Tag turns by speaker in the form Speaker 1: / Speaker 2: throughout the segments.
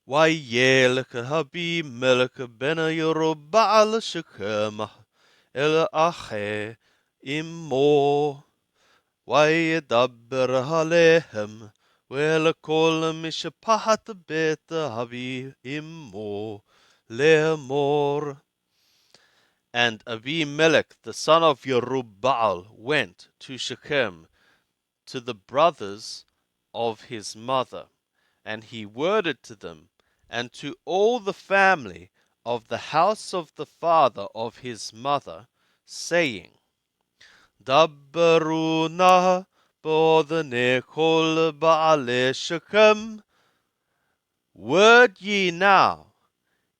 Speaker 1: ويلك هبي ملك بن يربعل شكمه الأخي إمو ويدبر عليهم ولكل مشبحة بيت هبي إمو لمور. And Abimelech the son of Yerubbaal went to Shechem to the brothers of his mother, and he worded to them and to all the family of the house of the father of his mother, saying, Dabbaru na bodhane kol ba'ale Shechem. Word ye now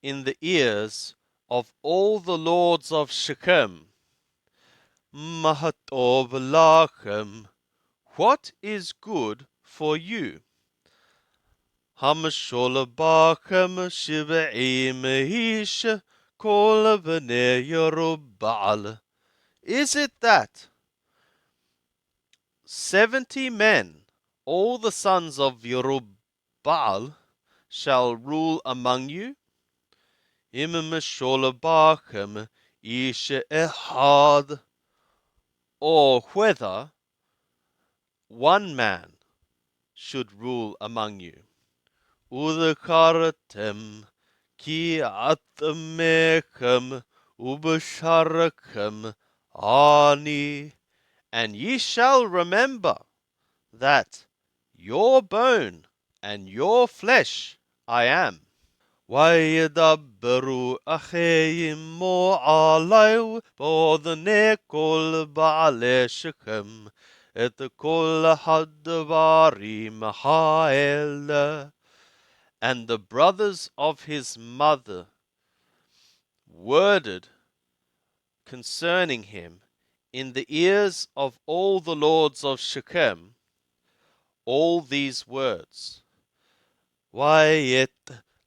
Speaker 1: in the ears of all the lords of Shechem. Mahatov lachem. What is good for you? Hamashol bachem shiv'im ish kol b'nei Yerubbaal. Is it that 70 men, all the sons of Yerubbaal, shall rule among you? Im mashol bachem ish ehad. Or whether one man should rule among you. Udhkaratem ki atmechem ubasharakhem ani. And ye shall remember that your bone and your flesh I am. וידברו אחי אמו עליו באוזני כל בעלי שכם את כל הדברים האלה. And the brothers of his mother worded concerning him in the ears of all the lords of Shechem all these words. Vayet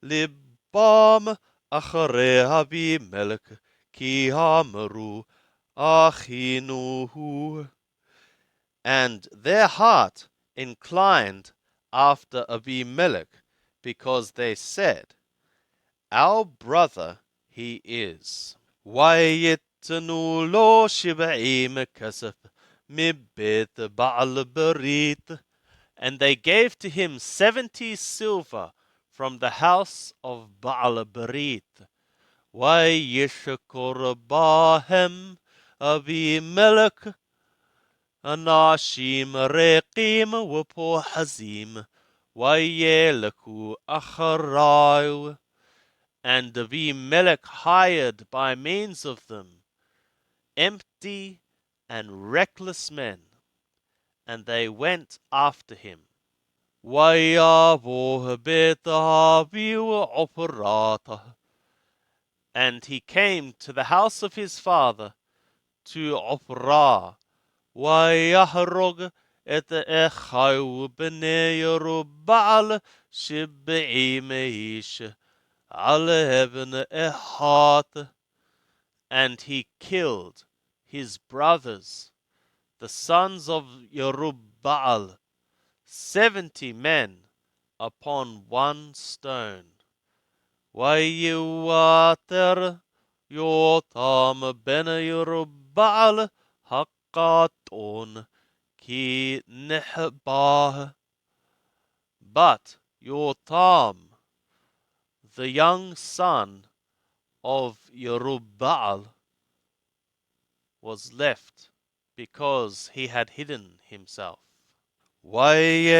Speaker 1: libam acharei Abimelech ki hamru achinuhu. And their heart inclined after Abimelech, because they said, Our brother he is. Vayetnu lo shiv'im kesef mibet ba'al berit. And they gave to him 70 silver from the house of Baal Berit. Vayishkor bahem Abimelech anashim reqim upohazim vayeleku acharayu. And Abimelech hired by means of them empty and reckless men, and they went after him. And he came to the house of his father, to Ophrah. ויהרוג את אחיו בני ירובעל 70 איש על אבן אחת. And he killed his brothers, the sons of Yerubbaal, 70 men upon one stone. ויואתר יותם בן ירובעל הקטון כי נחבא. But Yotam, the young son of Yerubbaal, was left because he had hidden himself.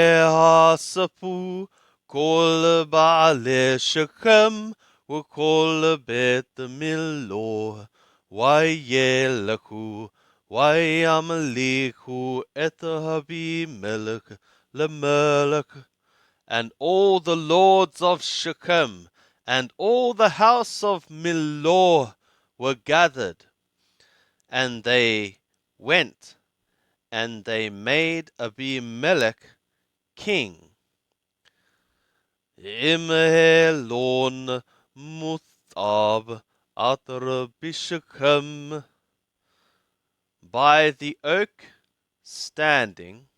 Speaker 1: ויאספו כל בעלי שכם וכל בית מילו וילכו וימליכו את אבימלך למלך. And all the lords of Shechem and all the house of Millo were gathered, and they went and they made Abimelech king. Imhelon Muthab Atra Bishechem. By the oak standing,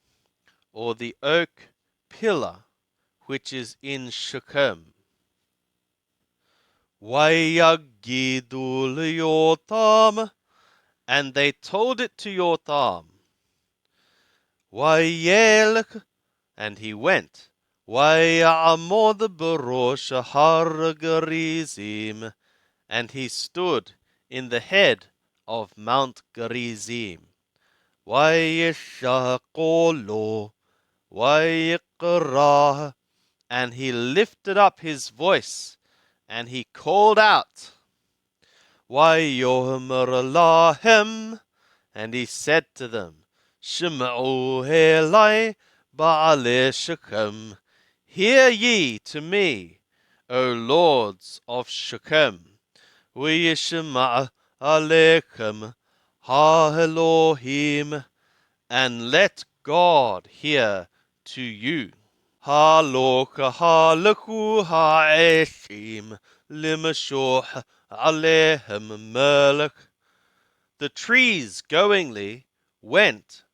Speaker 1: or the oak pillar, which is in Shechem. Wayagidu Yotam, and they told it to Yotam. Wayelk, and he went. Wayamod Barosh Har Gerizim, and he stood in the head of Mount Gerizim. Wayeshakolo, Wayekra, and he lifted up his voice, and he called out, Wayomer Lahem, and he said to them, Shema'u Helai Ba'ale Shechem, hear ye to me, O lords of Shechem, V'yishma' Alechem Ha Elohim, and let God hear to you. Haloka halaku ha'eshim limashoch alehem melech. The trees goingly went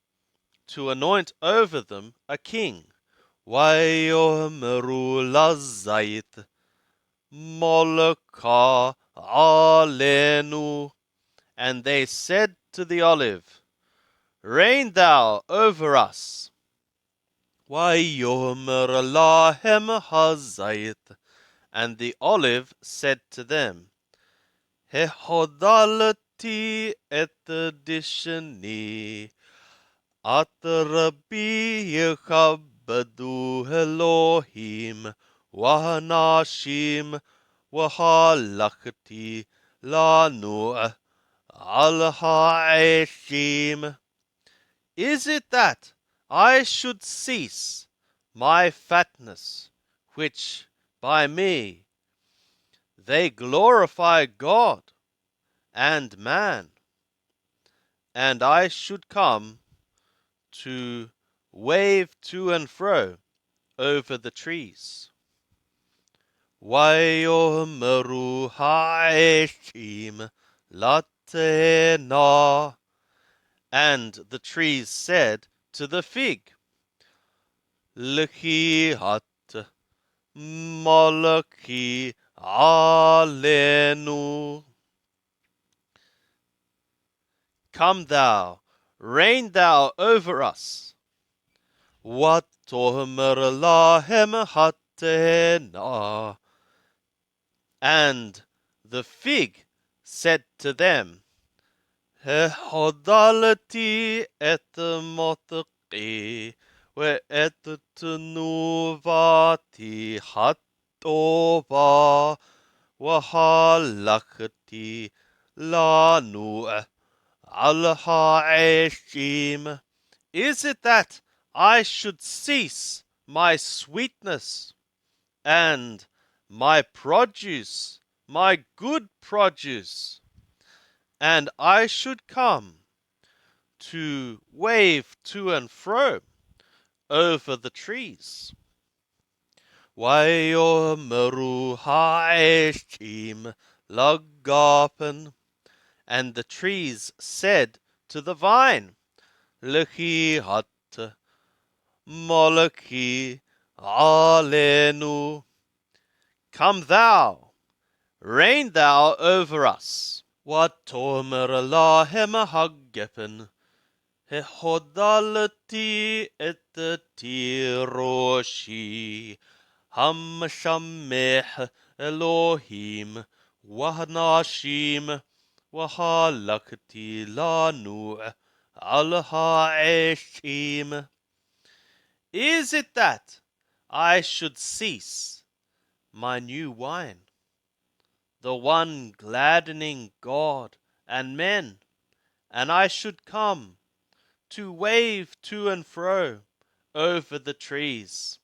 Speaker 1: to anoint over them a king. Wayomeru lazayit moleka alenu. And they said to the olive, reign thou over us. Wayomer lahem hazayit. And the olive said to them, Hehodalati et dishani, at Rabbi Yechabadu Elohim, Wahanashim, Wahalakti, Lanu, Al Ha'eshim. Is it that I should cease my fatness, which by me they glorify God and man, and I should come to wave to and fro over the trees? Wayomeru ha'eshim latena. And the trees said to the fig, L'chihat malaki alenu. Come thou, reign thou over us. Watomer lahem hatena. And the fig said to them, Hehodalati et motqi, ve et tenuvati hatova, wahalakti lanu al ha'eshim. Is it that I should cease my sweetness and my produce, my good produce, and I should come to wave to and fro over the trees? Wayomeru ha'eshim lagapen. And the trees said to the vine, L'chihat moleki alenu. Come thou, reign thou over us. Watomer lahem haggepen, Hehodalati et tiroshi, Hamshameh Elohim, Wahanashim, Wahalakti lanu al ha'eshim. Is it that I should cease my new wine, the one gladdening God and men, and I should come to wave to and fro over the trees?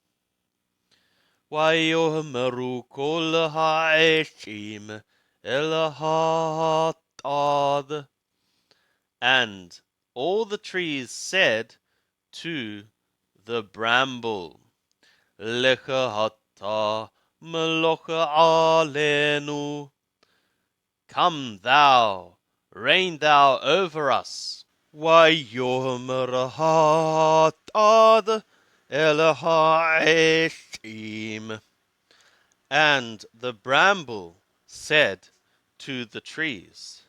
Speaker 1: Wayomeru kol ha'eshim el ha'atad. And all the trees said to the bramble, Lecha hata melocha alenu. Come thou, reign thou over us. Wayomer ha'atad el ha'eshim. And the bramble said to the trees,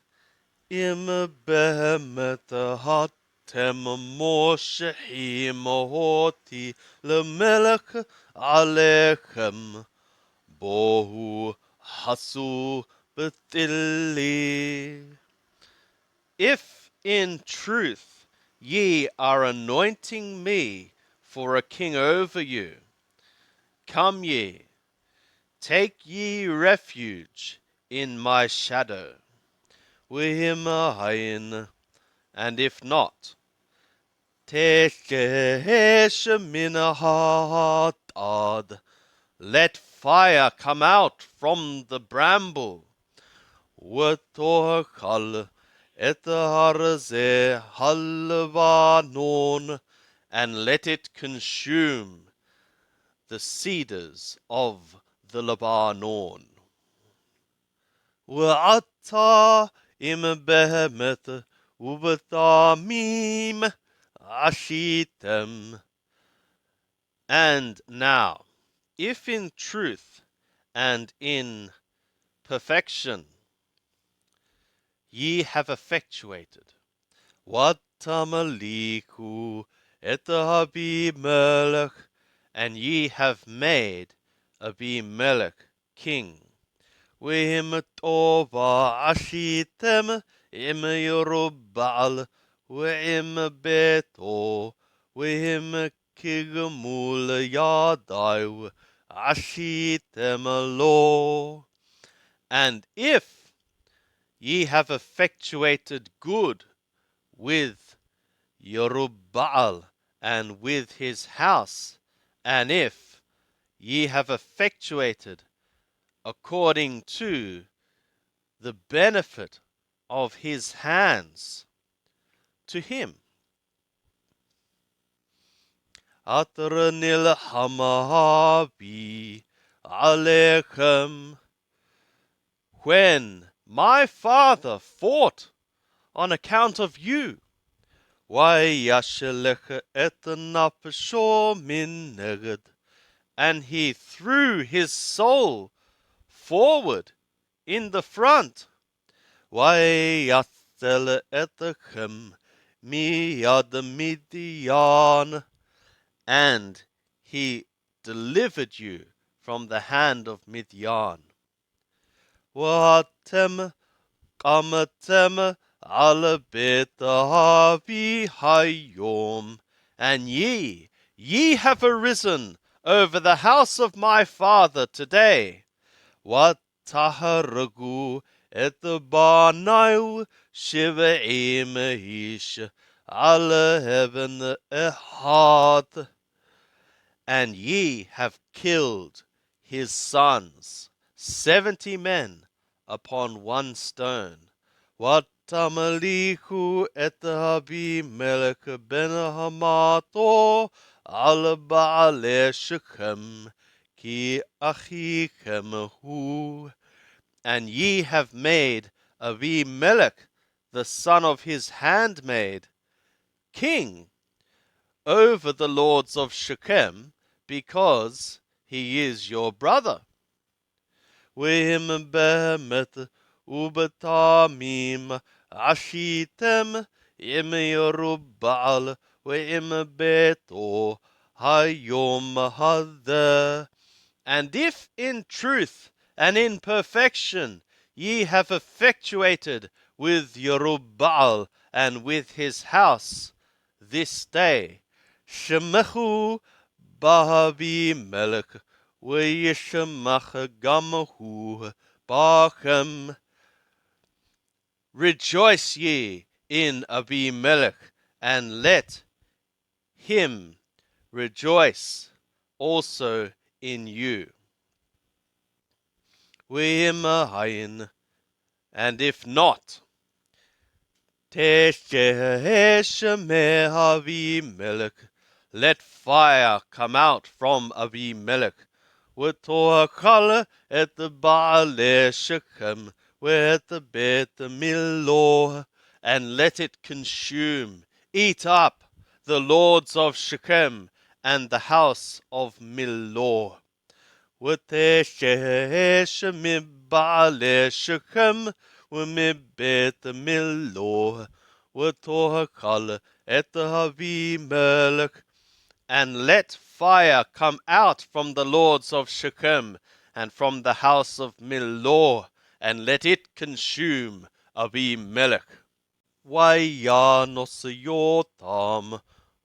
Speaker 1: Im behemet hatem moshehim hoti lemelech alechem bohu hasu betilli. If in truth ye are anointing me for a king over you, come ye, take ye refuge in my shadow. Wihimahain, and if not, Tekeheshaminahatad, let fire come out from the bramble. Watohakal etaharze halvanon, and let it consume the cedars of the Lebanon. Wa'ata im behemet ubatamim ashitem. And now, if in truth and in perfection ye have effectuated, Watamaliku etahabimelech, and ye have made Abimelech king. Wim tova ashitem im Yerubal, wim beto, wim kigamul yadai, ashitem lo. And if ye have effectuated good with Yerubal and with his house, and if ye have effectuated according to the benefit of his hands to him. Atranil hamahabi alechem. When my father fought on account of you, Wayashelech etnapsho min neged, and he threw his soul forward in the front. Wayasel etchem miyad Midian, and he delivered you from the hand of Midian. Watem Kamatem al betahavi hayom, and ye have arisen over the house of my father today. What taharagu et banau shivaim ish al heaven ehad, and ye have killed his sons, 70 men upon one stone. Watamalihu et Abimelech ben Hamato al Baale Shechem ki achichem hu, and ye have made Abimelech the son of his handmaid king over the lords of Shechem, because he is your brother. Wim behemet ubatamim ashitem im Yerubal wim beto hayom hadeh. And if in truth and in perfection ye have effectuated with Yerubal and with his house this day, Shemechu Bahabimelech V'yishemach gamahu bachem. Rejoice ye in Abimelech, and let him rejoice also in you. V'yimahayin, and if not, Tesheheshemeh Abimelech, let fire come out from Abimelech. V'tohakal et Baale Shechem with the Bet Milo, and let it consume, eat up the lords of Shechem and the house of Milo. ותשש מבעלי שכם ומבית מילו, ותאכל את אבימלך. And let fire come out from the lords of Shechem and from the house of Millo, and let it consume Abimelech. Wayanos Yotam,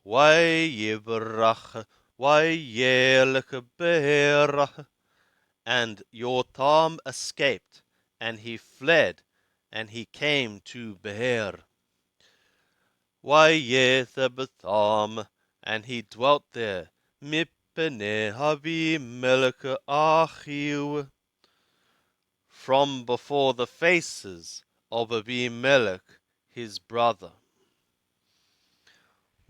Speaker 1: Wayibrach, Wayelech Berach. And Yotam escaped, and he fled, and he came to Beer. Wayethebetham, and he dwelt there, Mipene Abimelech Achiu, from before the faces of Abimelech his brother.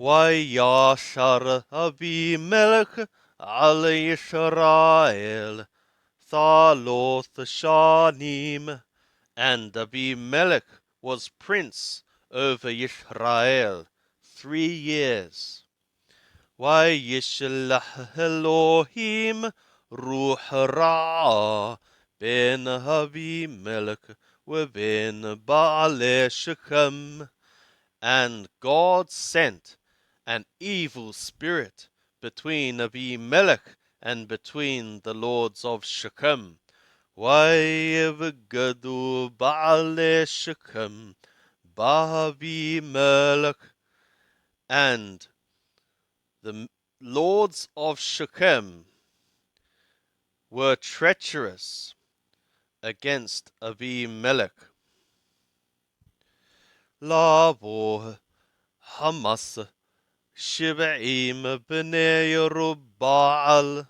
Speaker 1: Wayashar Abimelech al Yisrael Thaloth Shanim, and Abimelech was prince over Yisrael 3 years. Vayishlach Elohim Ruach Ra'ah ben Abimelech v'ben Baalei Shechem, and God sent an evil spirit between Abimelech and between the lords of Shechem. Vayevgadu Baalei Shechem ba'Abimelech, and the lords of Shechem were treacherous against Abimelech. Lavo Hamas Shiv'im b'nei Yerubbaal,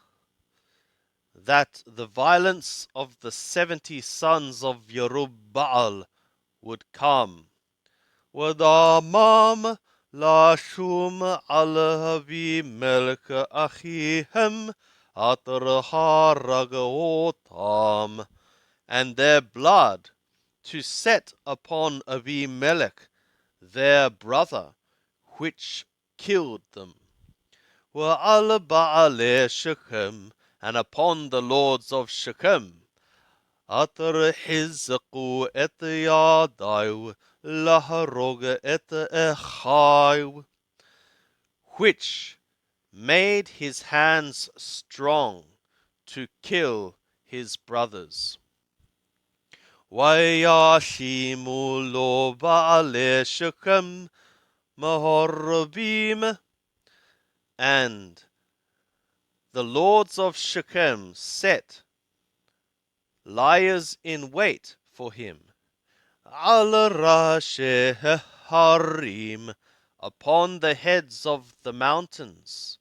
Speaker 1: that the violence of the 70 sons of Yerubbaal would come. Wadamam lashum al Abimelech achihem atar haragaotam, and their blood to set upon Abimelech their brother, which killed them. Wa'al Baalei Shechem, and upon the lords of Shechem, Atar Hizqu et Yadayu laharog et Echayu, which made his hands strong to kill his brothers. Wayashimu lo Baalei Shechem mahorabim, and the lords of Shechem set liars in wait for him, al Rashi harim, upon the heads of the mountains.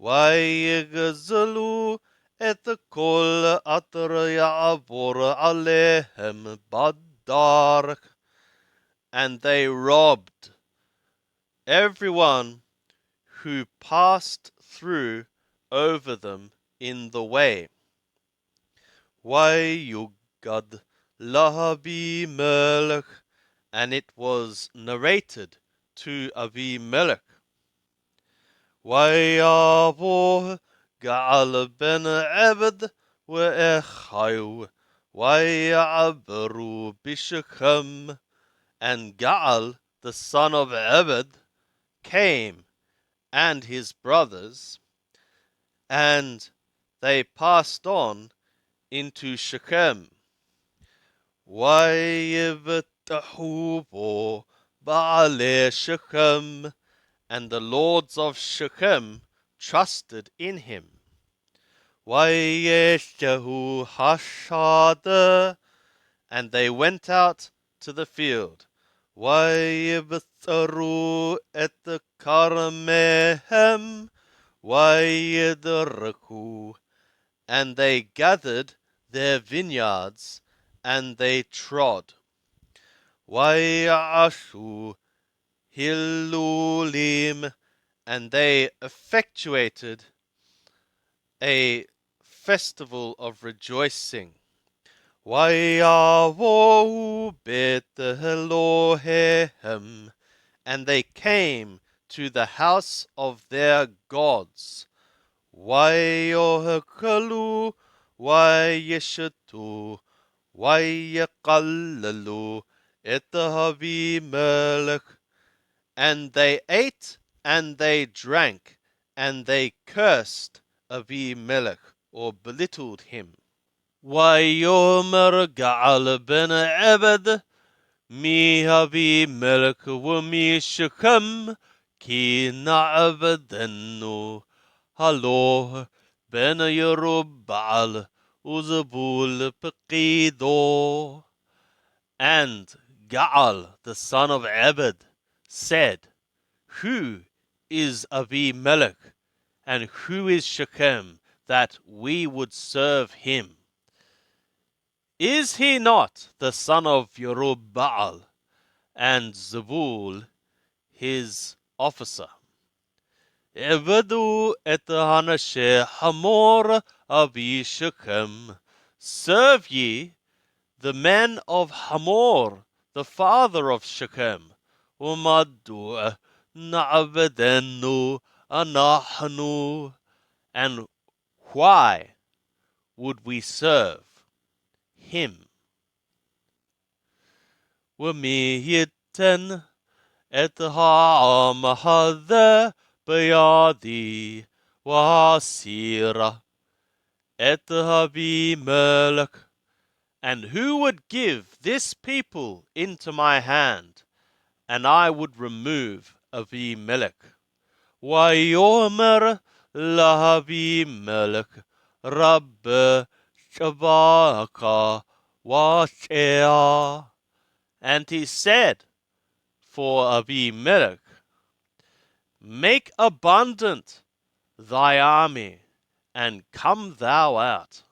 Speaker 1: Vayigzalu et kol atar ya'avor alehem badark, and they robbed everyone who passed through over them in the way. Vayugad laHabimelech, and it was narrated to Abimelech. Vayavo Gaal ben Ebed ve'Echayu Vayaberu b'Shechem, and Gaal the son of Ebed came, and his brothers, and they passed on into Shechem. Vayivtahu bo Baalei Shechem, and the lords of Shechem trusted in him. Vayeshahu hashada, and they went out to the field. Vayibtharu et karmehem vayidraku, and they gathered their vineyards, and they trod. Vayashu Hilulim, and they effectuated a festival of rejoicing. Vayavo bet Elohehem, and they came to the house of their gods. Vayohekalu וישתו, ויקללו את אבימלך. And they ate and they drank, and they cursed Abimelech, or belittled him. ויאמר געל בן עבד מאבימלך ומשכם, כי נעבדנו. הלא בן ירובעל וזבול פקידו. And Gaal, the son of Abed, said, Who is Abimelech, and who is Shechem, that we would serve him? Is he not the son of Yerubbaal, and Zebul his officer? Evedu et hanashe hamor Abi Shechem. Serve ye the men of Hamor, the father of Shechem. Umadu na'abedenu anahnu. And why would we serve him? Wami yitten et ha'am hadeh beyadi wasira et Abimelech. And who would give this people into my hand, and I would remove Abimelech? Wayomer lahabimelech rabbe shabaka wachea. And he said for Abimelech, Make abundant thy army, and come thou out.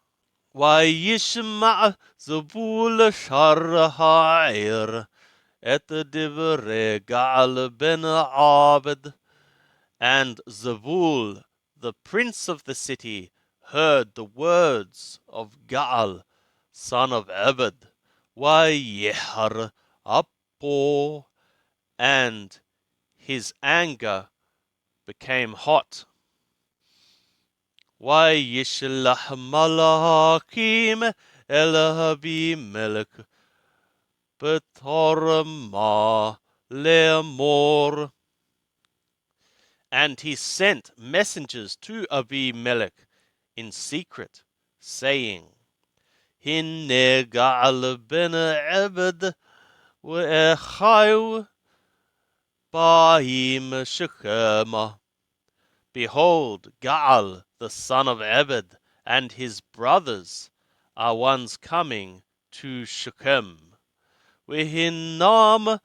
Speaker 1: וישמע זבול שר העיר את דברי געל בן עבד. And Zebul, the prince of the city, heard the words of Gaal, son of Abed. Vayehar apo, and his anger became hot. וישלח מלאכים אל אבימלך בתרמה לאמור. And he sent messengers to Abimelech in secret, saying, הנה געל בן עבד ואחיו באים שכמה. Behold, Gaal, the son of Abed, and his brothers are ones coming to Shechem. Vehinam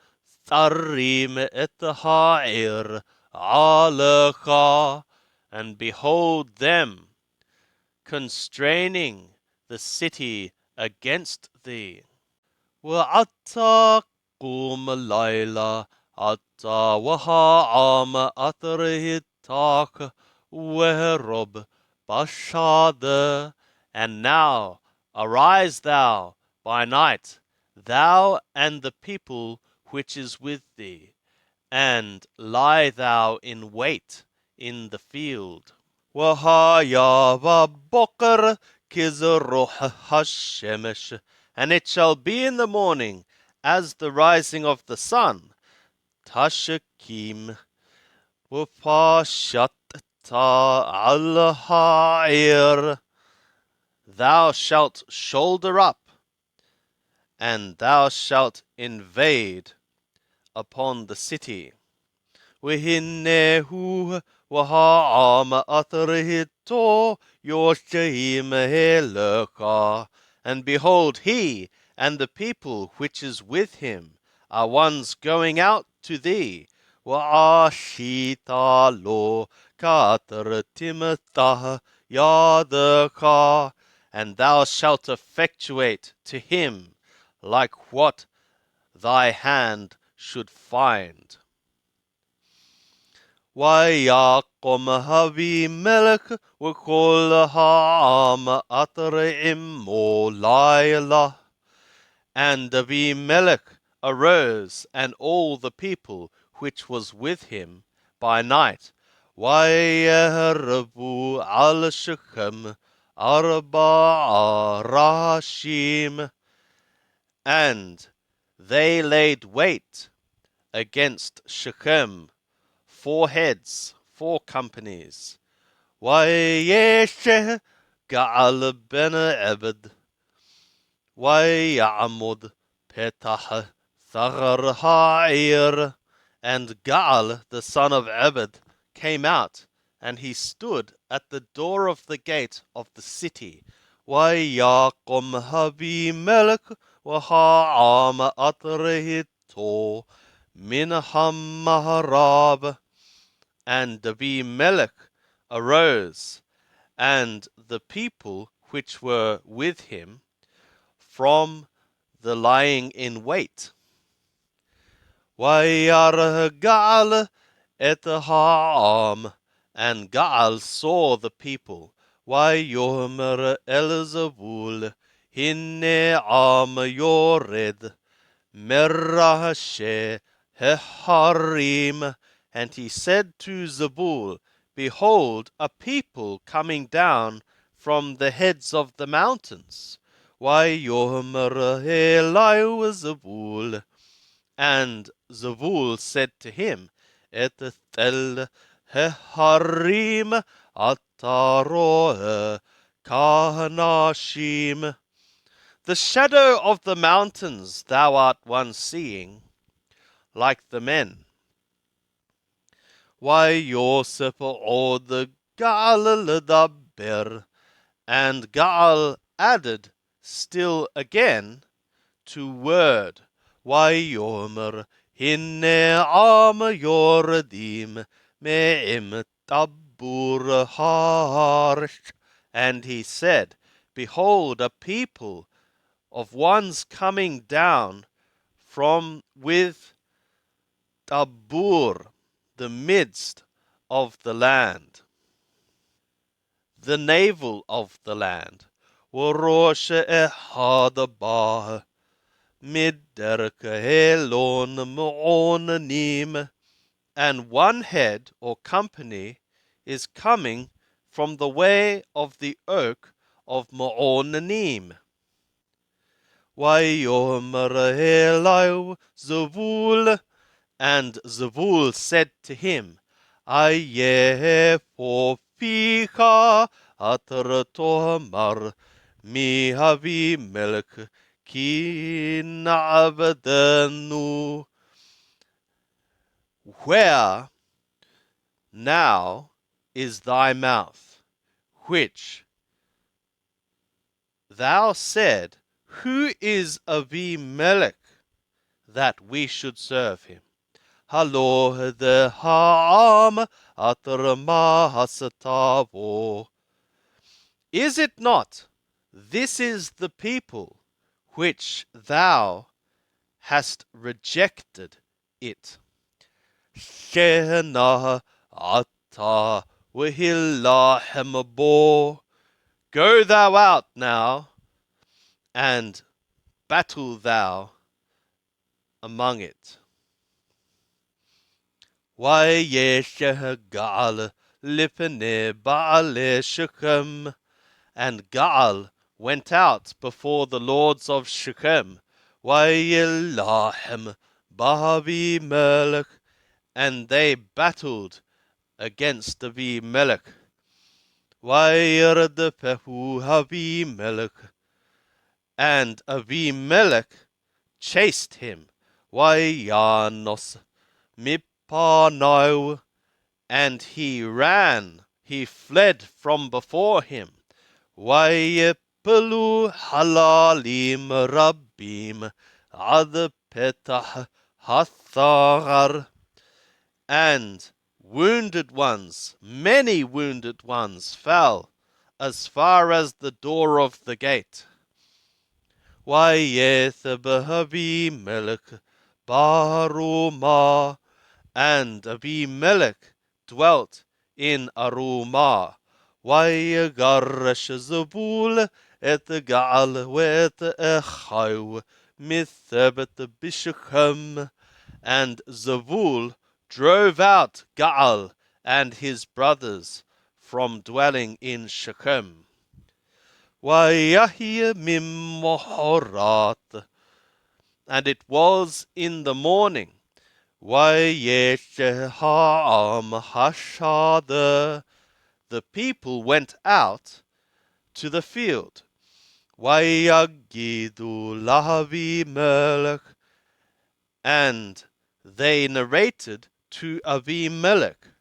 Speaker 1: tharim et ha'ir alecha, and behold them constraining the city against thee. Ve'ata qum layla ata waha'am atarihit Tak weherob bashada. And now arise thou by night, thou and the people which is with thee, and lie thou in wait in the field. Wahaya v'boker kizroch hashemesh. And it shall be in the morning as the rising of the sun. Tashakim وَفَاشَتَّ عَلَى ha'ir. Thou shalt shoulder up, and thou shalt invade upon the city. وَهِنَّهُ وَهَعَامَ أَثْرِهِتُ يُشْتَهِمْ هَلَكَ. And behold, he and the people which is with him are ones going out to thee. وَعَشِيتَ لُو كَاتَرْ تِمَتَهْ يَدَكَ. And thou shalt effectuate to him like what thy hand should find. وَيَقُمْ أَبِيمَلَكْ وَكُلُّ هَامَ أَطْرِئِمُّ لَيْلَةً. And Abimelech arose, and all the people which was with him by night. وَيَهْرَبُوا عَلَى شِكَّمْ arba'a rashim, and they laid wait against Shechem, 4 heads, 4 companies. ويشه قعل بن عبد ويعمد petah ثغر ha'ir, and Gaal the son of Abed came out, and he stood at the door of the gate of the city. ويقم أبيملك وهاعام أطرهتو من المهراب, and Abimelech arose, and the people which were with him, from the lying in wait. Wayar Gaal et Ha'am, and Gaal saw the people. Wayomer Elzebul, Hinne Am Yored, Merashe Heharim, and he said to Zebul, behold, a people coming down from the heads of the mountains. Wayomer Eliu Zebul, and Zebul said to him, Ethel Heharim Ataroe Kahanashim, the shadow of the mountains thou art one seeing, like the men. Why Yosef od Gaal ledaber, and Gaal added still again to word. Why Yomer hinne am yoredim me'im tabur harsh, and he said, behold, a people of ones coming down from with Tabur, the midst of the land, the navel of the land. Worosh ehadabah midderke helon mo'onanim, and one head or company is coming from the way of the oak of Mo'onanim. Wayomer Eliu Zebul, and Zebul said to him, Aye for ficha atratomar mi havi melk ki na'abdenu. Where now is thy mouth, which thou said, who is Abimelech, that we should serve him? Halo the ha'am atrama hasatavo. Is it not? This is the people which thou hast rejected it. Shena ata wihillah bo. Go thou out now, and battle thou among it. Wayesheh Gaal lipene Baale Shechem, and Gaal went out before the lords of Shechem. Wayilahem Bahabimelech, and they battled against Abimelech. Wayirdepehu Abimelech, and Abimelech chased him. Wayanos Mipanau, and he ran, he fled from before him. Wayepelu halalim rabbim ad petah hathar, and wounded ones, many wounded ones, fell as far as the door of the gate. Wayetheb Abimelech barumah, and Abimelech dwelt in Arumah. Wayagaresh Zebul et Gaal wet Echayu mithebet Bishechem, and Zebul drove out Gaal and his brothers from dwelling in Shechem. Wayahi mimmohorat. And it was in the morning. Wayeshe ha'am hashada. The people went out to the field. Wayagidu lahavi melech. And they narrated to Avimelech.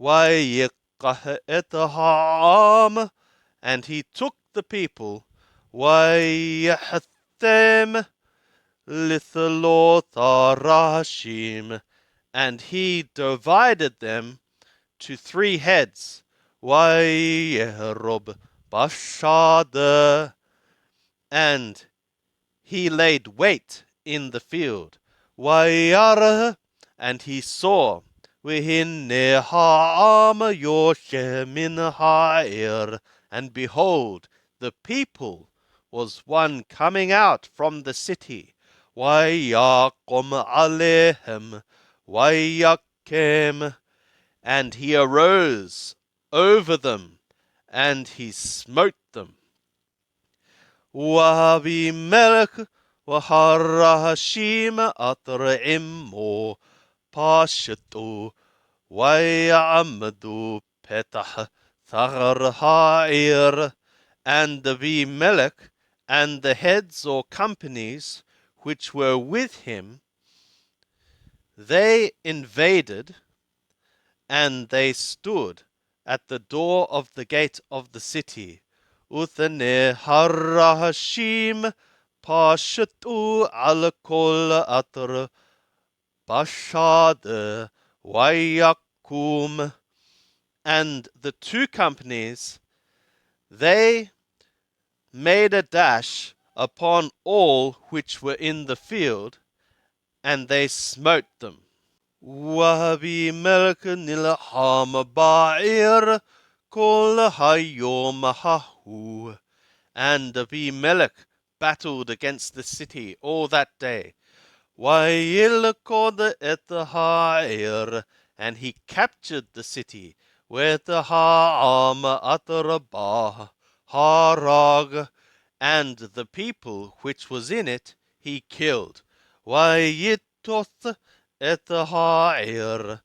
Speaker 1: Wayikah et ha'am. And he took the people. Wayahathem lithalotharashim. And he divided them to 3 heads. Wayerob bashada. And he laid wait in the field. Wayarah. And he saw. Vihinne ha'am yoshem min ha'ir. And behold, the people was one coming out from the city. Wayakom alehem. Wayakem. And he arose over them, and he smote them. Wahavimelech waharashim atra'immo pashatu wayamadu petah thar ha'ir. And Avimelech and the heads or companies which were with him, they invaded, and they stood at the door of the gate of the city. Uthane harashim pashatu al kol atr bashad wayakum. And the 2 companies, they made a dash upon all which were in the field, and they smote them. Wahavimelech nilham ba'ir kol hayom hahu. And Avimelech battled against the city all that day. Wayilkod et ha'ir. And he captured the city. With ha'am atrabah harag. And the people which was in it he killed. Wayitoth et ha'ir.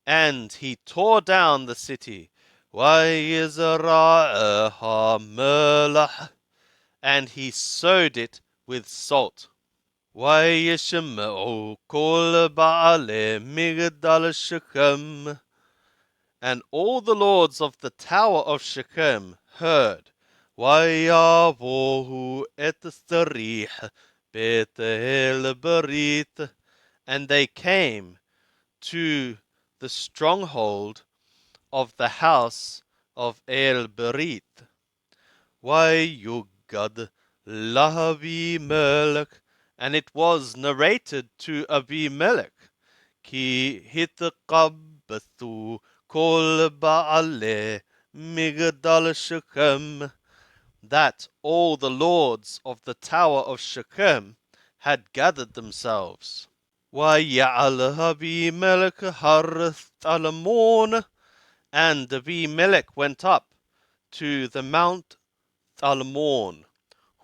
Speaker 1: And he tore down the city. Wayizra'ah ha'melah. And he sowed it with salt. Wayishme'u kol ba'ale migdal Shechem. And all the lords of the tower of Shechem heard. Wayavohu et sarih Bethel berit. And they came to the stronghold of the house of El Berit. Wayugad lahavimelech. And it was narrated to Avimelech. Ki hitqabbathu kol ba'ale migdal Shechem. That all the lords of the tower of Shechem had gathered themselves. Waya'al Avimelech harth Talmon. And Avimelech went up to the Mount Talmon.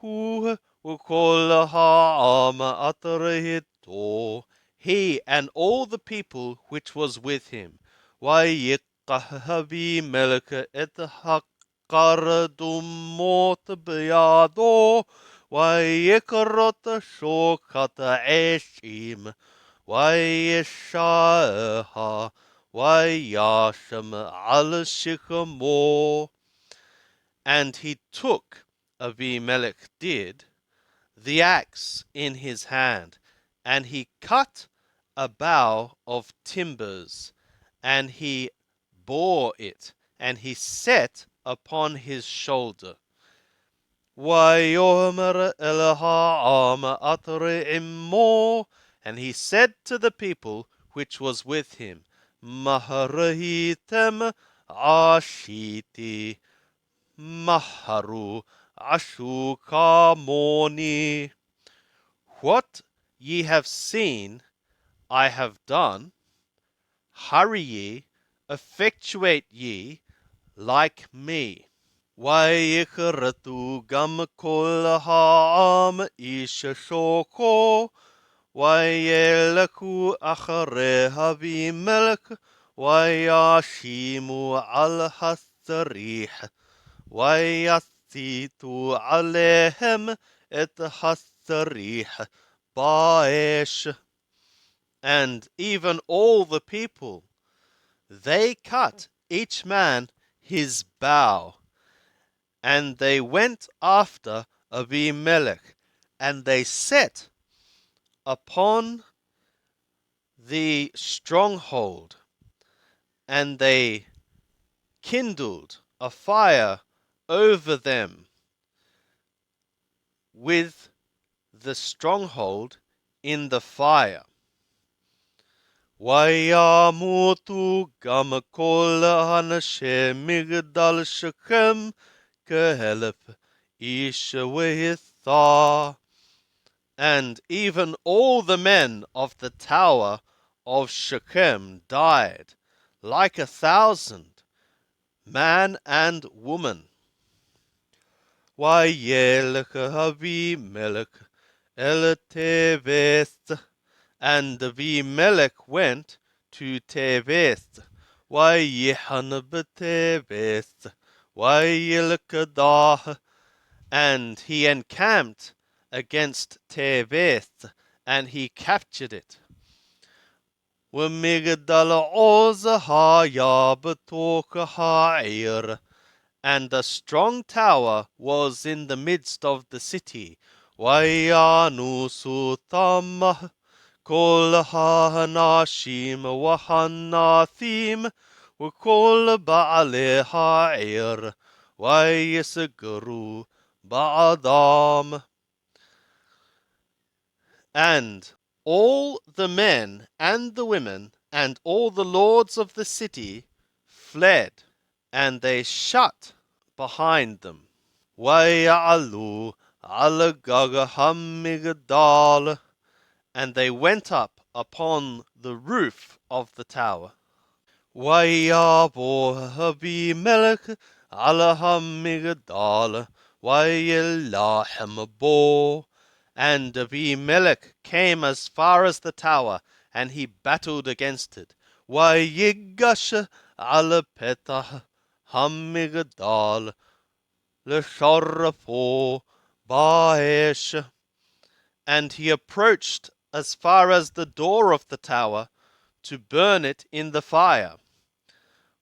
Speaker 1: Hu ukol ha'am atrahito. He and all the people which was with him. Wayiqah Avimelech et haqardumot biyado. Wayikrot shokat eshim. Wayeshaha. Wayashem al Shechemo. And he took, Avimelech did, the axe in his hand, and he cut a bough of timbers, and he bore it, and he set upon his shoulder. Wayomer el ha'am atra'immo. And he said to the people which was with him, Maharahitem ashiti maharu ashukamoni. What ye have seen I have done, hurry ye, effectuate ye like me. ויכרתו גם כל העם איש שוקו, וילכו אחרי אבימלך, ויאשימו על הצריח, ויציתו עליהם את הצריח באש. And even all the people, they cut each man his bow, and they went after Abimelech, and they set upon the stronghold, and they kindled a fire over them with the stronghold in the fire. וימותו גם כל אנשי מגדל שכם כ1,000 איש ויתר. And even all the men of the tower of Shechem died, like 1,000, man and woman. וילך אבימלך אל תבס, and Abimelech went to Tebes. ויחן בתבס, וילכדה, and he encamped against Tebes, and he captured it. ומגדל עוז היה בתוך העיר, and a strong tower was in the midst of the city. וינוסו תמה כל האנשים והנתים וכל בעלי העיר, ויסגרו בעדם. And all the men and the women and all the lords of the city fled, and they shut behind them. ויעלו על גג המגדל, and they went up upon the roof of the tower. ויבוא אבימלך על המגדל, וילחם בו. And Abimelech came as far as the tower, and he battled against it. ויגש על פתח המגדל, לשרפו באש. And he approached as far as the door of the tower to burn it in the fire.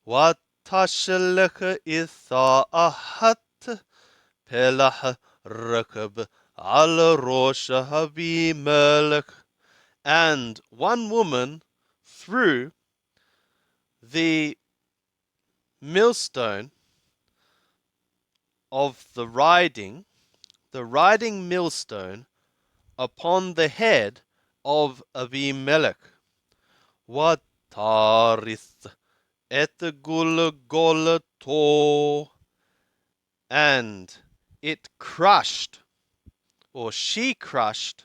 Speaker 1: ותשלח אישה אחת פלח רכב על ראש אבימלך. And one woman threw the millstone of the riding millstone upon the head of Abimelech. ותריס את גולגולתו, and it crushed, or she crushed,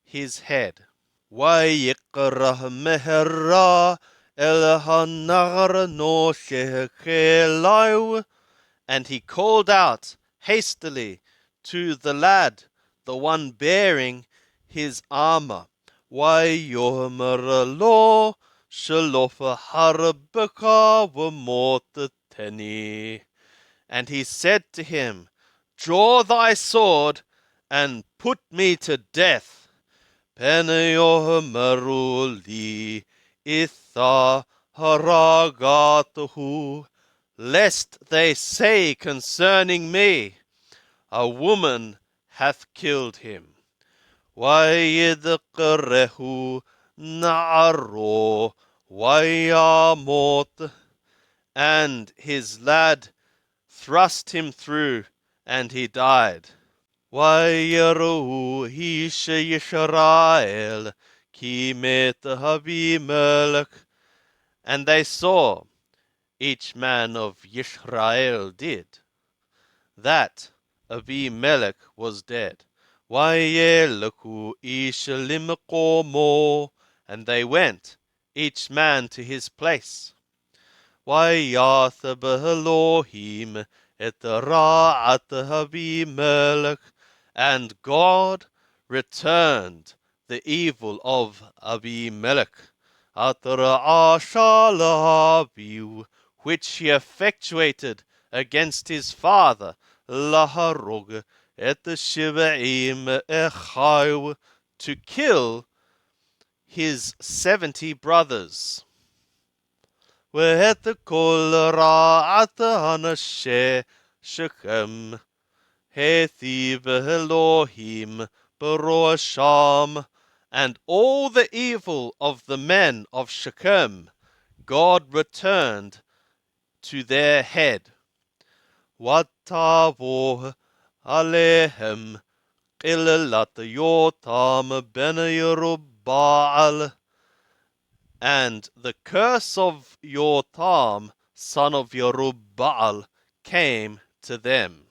Speaker 1: his head. ויקרא מהרה אל הנער נושא כליו, and he called out hastily to the lad, the one bearing his armor. ויאמר לו שלוף חרבך ומוטטני. And he said to him, draw thy sword and put me to death. פן יאמרו לי אישה הרגתהו, lest they say concerning me, a woman hath killed him. וידקרהו נערו וימות, and his lad thrust him through, and he died. ויראו איש ישראל כי מת אבימלך, and they saw, each man of Israel did, that Abimelech was dead. וילכו איש למקומו, and they went, each man to his place. ויתב אלוהים את רעת Abimelech, and God returned the evil of Abimelech, at Raashalabiu, which he effectuated against his father, Laharog, et Shivaim Echayu, to kill his 70 brothers. ואת כל רעת אנשי שכם היטיב אלוהים בראשם, and all the evil of the men of Shechem God returned to their head. ותבוא עליהם קללת יותם בן ירבעל, and the curse of Yotam, son of Yerubbaal, came to them.